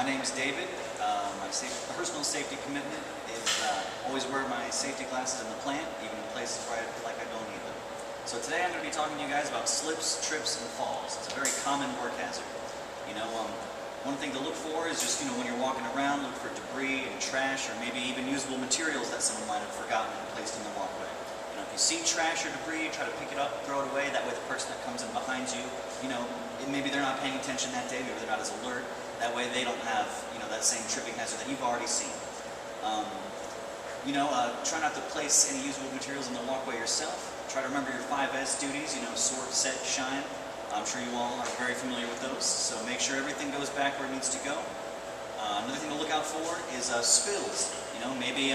name's David. My personal safety commitment is always wear my safety glasses in the plant, even in places where I feel like I don't need them. So today I'm going to be talking to you guys about slips, trips, and falls. It's a very common work hazard. One thing to look for is just, when you're walking around, look for debris and trash, or maybe even usable materials that someone might have forgotten and placed in the walkway. If you see trash or debris, try to pick it up, throw it away. That way the person that comes in behind you, maybe they're not paying attention that day, maybe they're not as alert. That way they don't have, that same tripping hazard that you've already seen. Try not to place any usable materials in the walkway yourself. Try to remember your 5S duties, sort, set, shine. I'm sure you all are very familiar with those, so make sure everything goes back where it needs to go. Another thing to look out for is spills. Maybe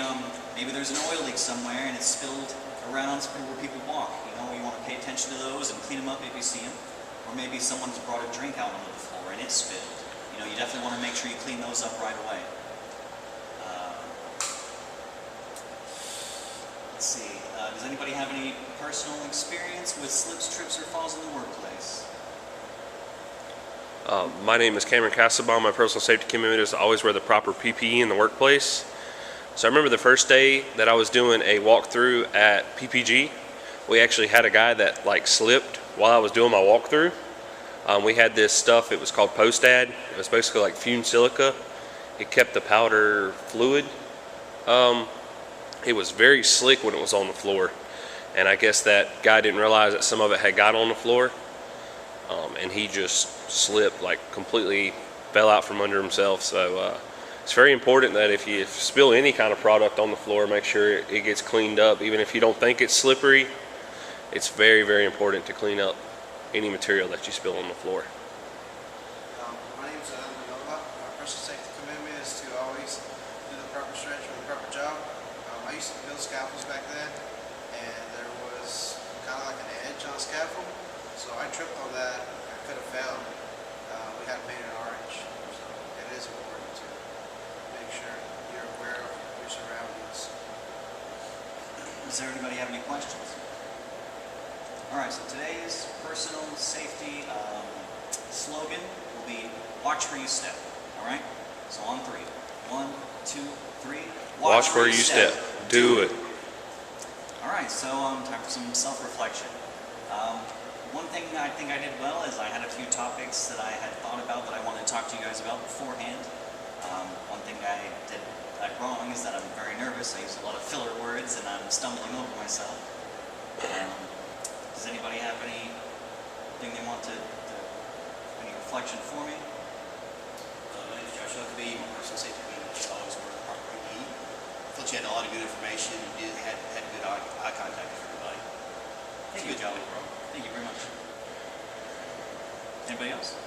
there's an oil leak somewhere and it's spilled around where people walk. You want to pay attention to those and clean them up if you see them. Or maybe someone's brought a drink out onto the floor and it's spilled. You definitely want to make sure you clean those up right away. Let's see. Does anybody have any personal experience with slips, trips, or falls in the workplace? My name is Cameron Castlebaum. My personal safety commitment is to always wear the proper PPE in the workplace. So I remember the first day that I was doing a walkthrough at PPG, we actually had a guy that slipped while I was doing my walkthrough. We had this stuff, it was called Postad. It was basically like fumed silica. It kept the powder fluid. It was very slick when it was on the floor. And I guess that guy didn't realize that some of it had got on the floor. And he just slipped, completely fell out from under himself. So it's very important that if you spill any kind of product on the floor, make sure it gets cleaned up. Even if you don't think it's slippery, it's very, very important to clean up any material that you spill on the floor. My name is Manova. My personal safety commitment is to always do the proper stretch or the proper job. I used to build scaffolds back then, and there was kind of like an edge on a scaffold, so I tripped on that. I could have fell. We had painted orange, so it is important to make sure you're aware of your surroundings. Does everybody have any questions? Alright, so today's personal safety slogan will be watch where you step. Alright? So on 3. 1, 2, 3. Watch where you step. Do it. Alright, so time for some self-reflection. One thing I think I did well is I had a few topics that I had thought about that I wanted to talk to you guys about beforehand. One thing I did wrong is that I'm very nervous. I use a lot of filler words and I'm stumbling over myself. Does anybody have anything they want any reflection for me? My name is Joshua Kabi. My personal safety commitment is always wear the proper PPE. I felt you had a lot of good information. You had good eye contact with everybody. Thank you, Jolly Bro. Thank you very much. Anybody else?